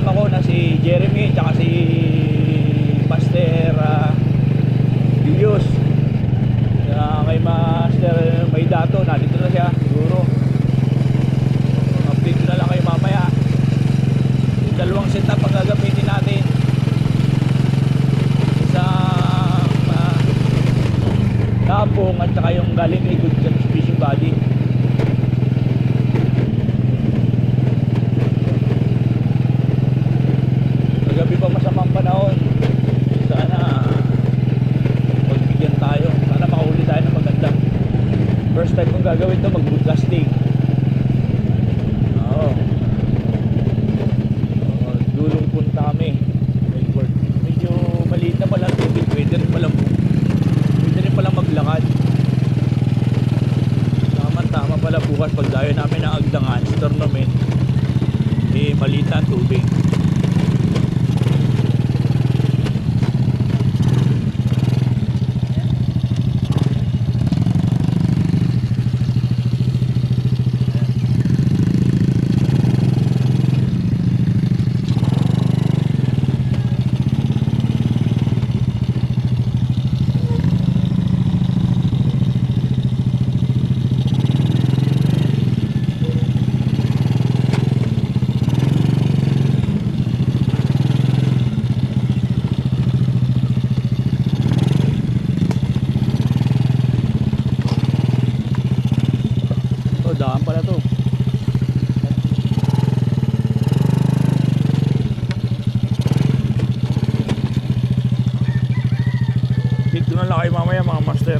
kasama ko na si Jeremy tsaka si Master Julius. Kay Master Maydato, nandito na siya siguro. Update na lang kayo mamaya. Yung dalawang setup ang gagamitin natin. Isang tapong at saka yung galing kay Good Job Fishing Body. Kagabi pa masamang panahon. Sana magbigyan tayo. Sana makahuli tayo ng maganda. First time kong gagawin ito, mag-broadcasting. Oo. Dulong punta kami. Medyo maliit na pala tubig. Pwede rin pala maglakad. Tama pala bukas pag dayo namin ng Agdangan sa tournament. Maliit na ang tubig. Daan pala to. Dito na lang kayo mamaya mga master.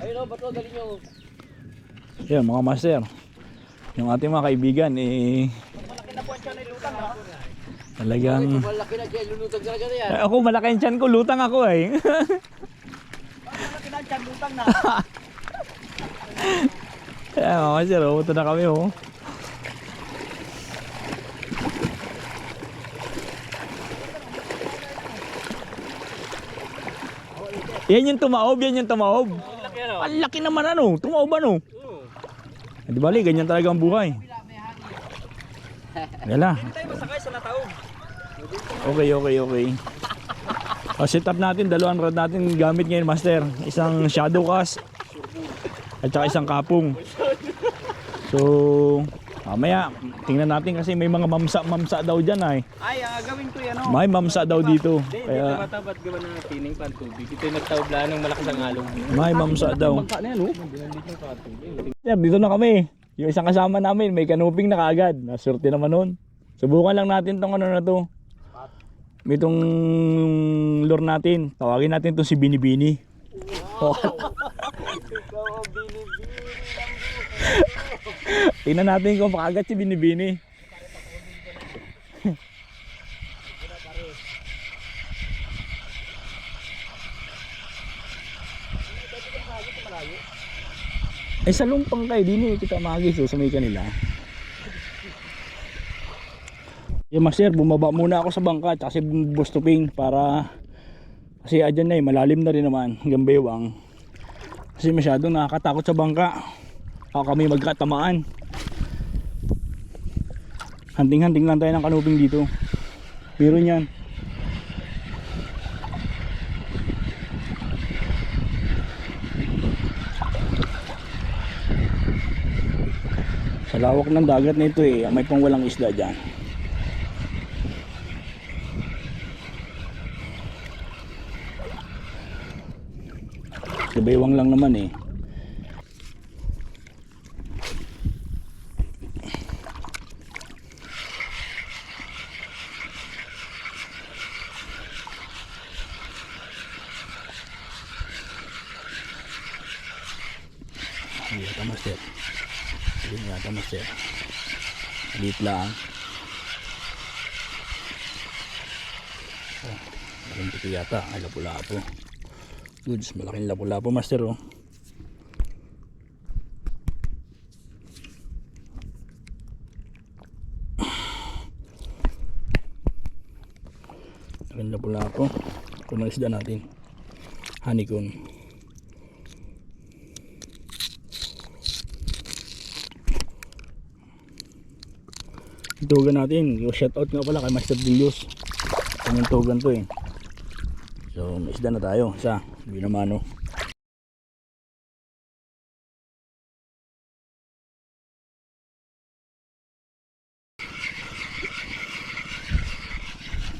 Ayun o, bato, dali nyo. Yan mga master, yung ating mga kaibigan Malaki na po ang tiyan ay lutang ha. talagang Malaki na siya, lulutang talaga na yan. ako malaki ang tiyan ko, lutang ako eh. Malaki na ang tiyan, lutang na. Ayan mga master, ito na kami oh. Yan yung tumaob, yan yung tumaob. Ang laki naman ano, tumaob ano. Di bali, ganyan talaga ang buhay. Gala. Tayo masakay sa nataog. Okay. Set up natin, dalawang rod natin gamit ngayon master. Isang shadow cast at saka isang kapong. So, mamaya tingnan natin kasi may mga mamsa daw dyan ay. Ay, gawin ko yan o. May mamsa daw dito. Hindi Kaya matabat gawa ng tining pantubig. Ito yung nagtaobla ng malakas ang along. may mamsa daw. Bangka na yan o. Yeah, dito na kami. Yung isang kasama namin, may kanuping na kaagad. Nasurte naman nun. Subukan lang natin tong ano na to. May itong lure natin. Tawagin natin to si Binibini. Ikaw ang binibini ng buhay. Tingnan natin kung pakagat si Binibini. Ay sa lumpang kayo, di kita magis sa may kanila. Master, bumaba muna ako sa bangka kasi bustuping para kasi adyan na malalim na rin naman hanggang baywang. Kasi masyadong nakakatakot sa bangka. Baka kami magkatamaan. Hunting-hunting lang tayo ng kanuping dito. Pero niyan. Sa lawak ng dagat na ito may pang walang isda dyan. Baywang lang naman eh. Yata master. Yata master. Liit lang. Oh, malaking tiki yata. Ay lapu-lapo. Goods, malaking lapu-lapo master oh. Malaking lapu-lapo. Kung ang isda natin. Honeycomb. tugan natin. Yung shoutout nga pala kay Master Julius. Yung tugan to eh. So may isda na tayo. Isa, hindi naman no.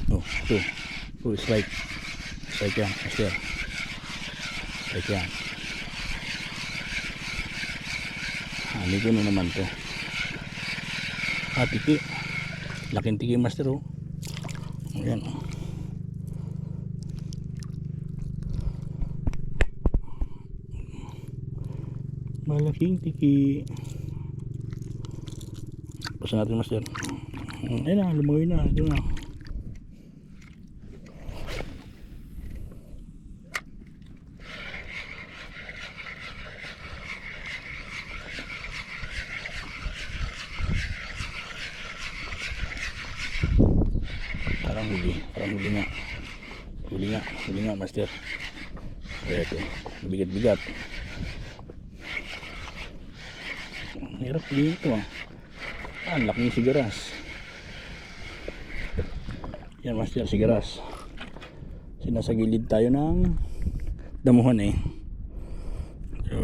Oh, ito. Oh, strike. Strike yan, Master. Strike yan. Dito na naman to. Tiki. Laking tiki, Master oh. Ayan. Malaking tiki. Pasa natin, Master. Ayan na, lumagoy na. Ito na. Huli nga, Master. Ito, bigat-bigat. Hirap dito ah. Ang laking sigaras. Yan, Master, sigaras. Sinasagilid tayo ng damuhan eh. So,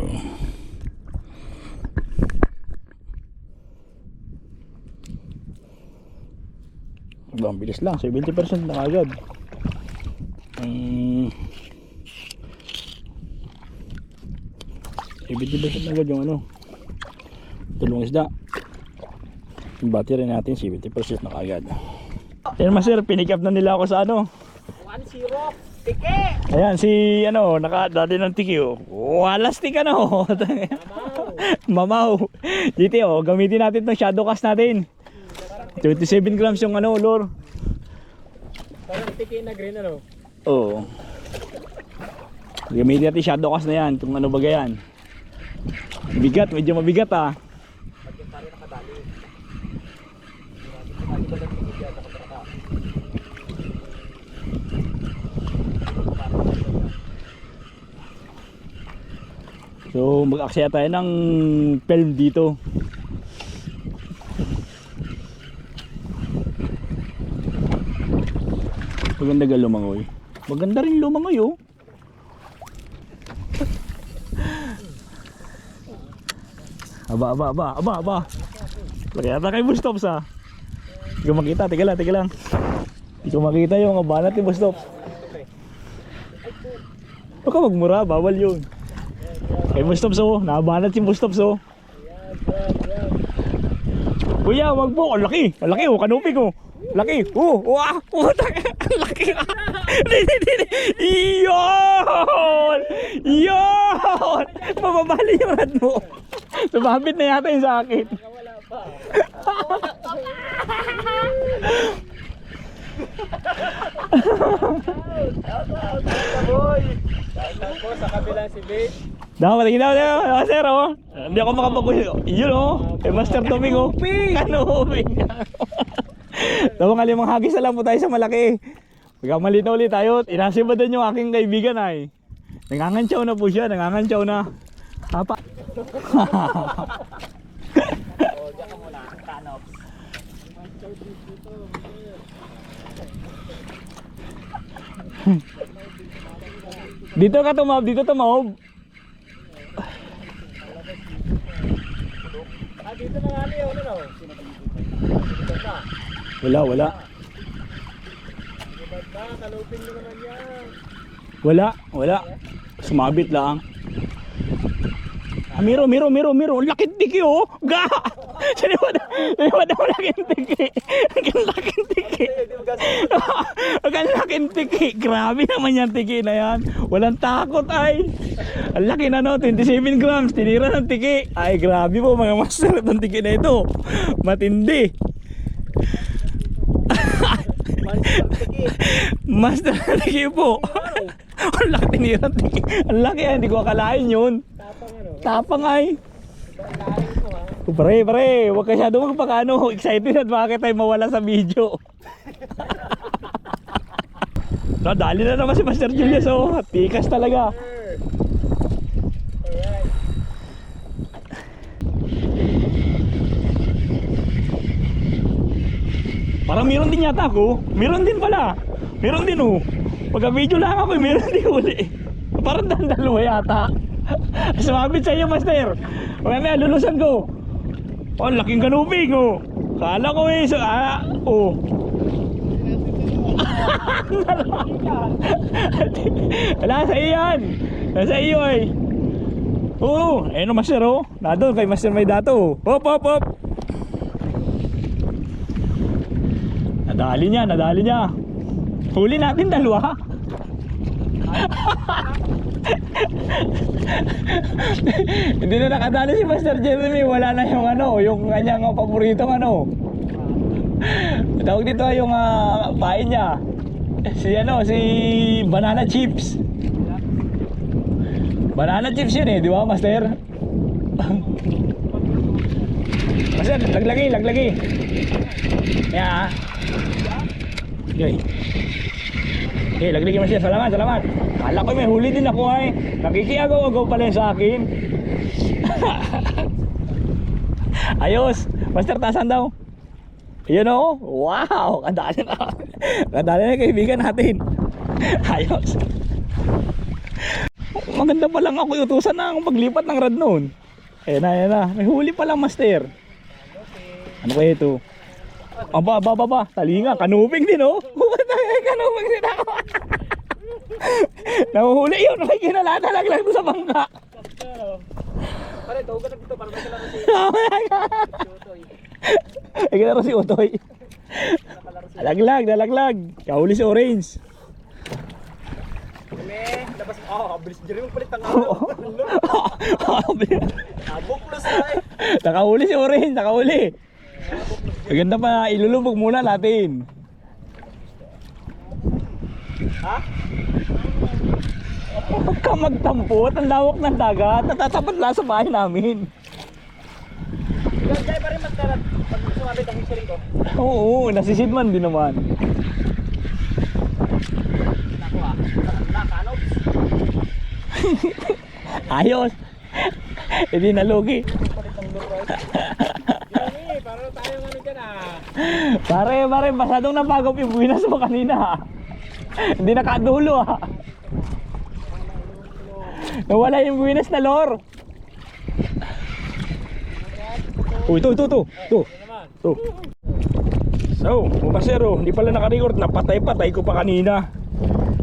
ang bilis lang, 70% na agad. 70% na agad yung ano, tulong isda. Yung battery natin 70% na agad. Yan, Master, pinick up na nila ako sa ano. 1-0, tiki! Ayan, si ano, nakadali ng tiki oh. Walas tik ano. Mamaw. Dito oh, gamitin natin itong shadow cast natin. 27 grams yung ano, lure. Parang tiki na green ano? Oo. Gamitin natin shadow cast na yan, kung ano ba yan. Bigat, medyo mabigat ah. So mag-aksaya tayo ng film dito. Maganda ka lumangoy. Maganda rin lumangoy oh. Aba. Laki ata kay Bustops ah. Hindi ko makita, teka lang. Hindi ko makita yung abanat ni Bustops. Huwag ka magmura, bawal yun. Kay Bustops oh, naabanat yung Bustops oh. Kuya, wag po, ang laki oh, kanupig oh. Laki, laki. Iyon! Mababali yung rad mo. Sumabit na yata yung sa akin. Wala pa. Ako sa kabilang si Bate. Dapat tingnan sir oh. Hindi ako makapag-uyo. Yun oh. Kay Master Toming oh. Kanupig. Tawang alimang hagis na lang po tayo sa malaki. Pagkamali na ulit tayo. Inasip ba din yung aking kaibigan ay. Nangangantsaw na po siya. Nangangantsaw na. Hapa. Diyan ka muna. Tanops. Dito ka tumawag. Dito tumawag. Dito na nga niyo. Ano? Wala. Kalupin mo naman yan. Wala. Sumabit lang. Miro. Ang laking tiki oh. Ga! Siniwad ako laking tiki. Ang laking tiki. Ang laking tiki. Grabe naman yan tiki na yan. Walang takot ay. Ang laki na no, 27 grams. Tinira ng tiki. Ay grabe po mga master. Itong tiki na ito. Matindi. Master na tiki po. Ang laki tinira ng tiki. Ang laki hindi ko akalain yun. Tapang ay. Pare, huwag ka masyado magpakano. Excited at bakit tayo mawala sa video. Dali na naman si Master Julius oh. Tikas talaga. Parang meron din yata ako. Meron din pala. Meron din oh. Pagka-video lang ako, meron din huli. Parang dalawa yata. Sumabit sa iyo, master. Mamaya, lulusan ko. Oh, laking kanuping oh. Kala ko eh, oh. Wala sa iyo yan. Nasa iyo eh. Oo, ayun o master oh. Nandun kay Master May Dato. Hop, hop, hop. Nadali niya. Huli natin dalawa. Hindi na nakadali si Master Jeremy. Wala na yung yung kanyang paboritong tawag dito yung pain niya. Si banana chips. Banana chips yun eh, di ba Master? Master, laglagi. Yeah. Okay. Okay, laglagi Master, salamat. Kala ko may huli din ako ay. Nakikiagaw-agaw pala yun sa akin. Ayos, Master, tasan daw. Ayun o, wow, kadali na kaibigan natin. Ayos. Maganda pa lang ako, utusan na akong paglipat ng rad noon. Ayan na, may huli pa lang Master. Ano kaya ito? Aba, talinga, kanuping din oh. Kanuping din ako. Nahuhuli yun, may kinalatalag lang sa bangka. Pare, tawag ka na dito para may kalaro si Utoy. Ay, kalaro si Utoy. Nalaglag. Kahuli si Orange. Labas mo. Bilis dyan yung palit ang Nabuklos na eh. Nakahuli si Orange, nakahuli. Maganda pa, ilulubog muna natin. Ha? Huwag ka magtampot, ang lawak ng dagat. Natatapat lang sa bahay namin. Kaya pa rin magkarat pag sumabit ang history ko. Oo, nasisidman din naman. Nakanops. Ayos. Hindi nalugi. Para tayo dyan Pare, masyadong napagop yung buwinas mo kanina. Hindi nakadulo Nawala yung buwinas na lor. Oh, ito. So, Master, hindi pala naka-record. Napatay ko pa kanina.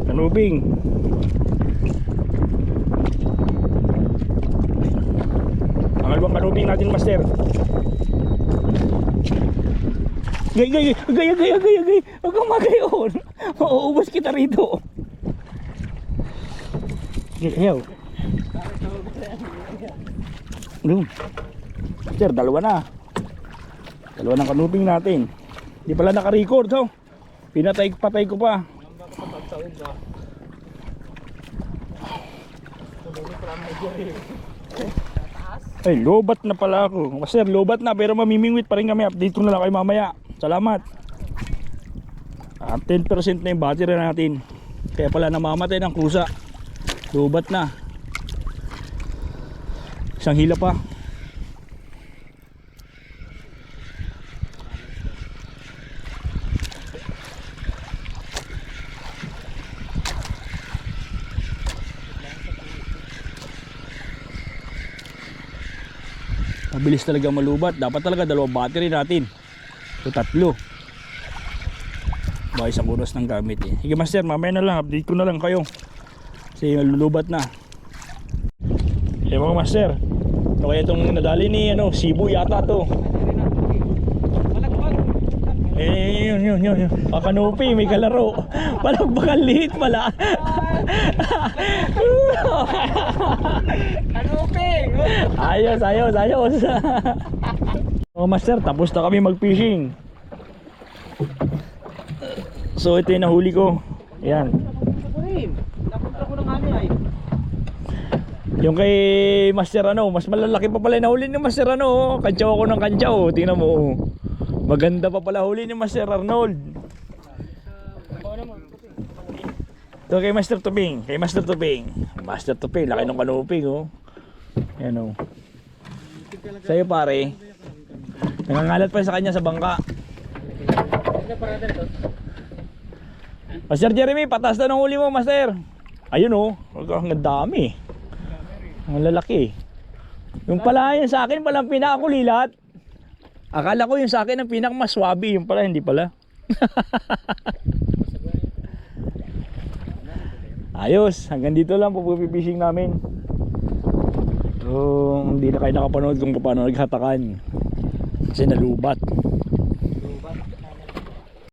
Kanuping. Pangalawang kanuping natin, Master. Gay. Huwag kang magayon. Mauubos kita rito. Ayaw. Master, dalawa na kanuping natin. Hindi pala naka-record Pinatay ko pa. Ay, lobat na pala ako. Master, lobat na pero mamimingwit pa rin kami. Update ko na lang kayo mamaya. Salamat. 10% na yung battery natin. Kaya pala namamatay ng kusa. Lobat na. Isang hila pa. Mabilis talaga malubat. Dapat talaga dalawang battery natin. So 3. Baka isang oras ng gamit eh. Sige Master, mamaya na lang. Update ko na lang kayo. Kasi lulubat na. Eh mga Master, ano kaya itong nadali ni Cebu yata to. Yun. Kakanupi, may kalaro. Parang bakal liit pala. Kanuping! Ayos. Oh Master, tapos na kami mag-fishing. So ito yung nahuli ko. Ayan. Napunta ko ng ay. Yung kay Master mas malalaki pa pala yung nahuli ni Master Kantsaw ako ng kantsaw. Tingnan mo. Maganda pa pala huli ni Master Arnold. Ito kay Master Tuping. Master Tuping, laki ng kanuping Ayan Sa'yo pare. Nangangalat pa sa kanya sa bangka. na parada to. Master Jeremy, patas na ng huli mo, Master. Ayun oh, ang dami. Ang lalaki. Yung pala yun sa akin palang pinakakulilat. Akala ko yung sa akin ang pinakamaswabi, yung pala hindi pala. Ayos, hanggang dito lang po pipishing namin. So, hindi na kayo nakapanood kung paano naghatakan. Kasi nalubat.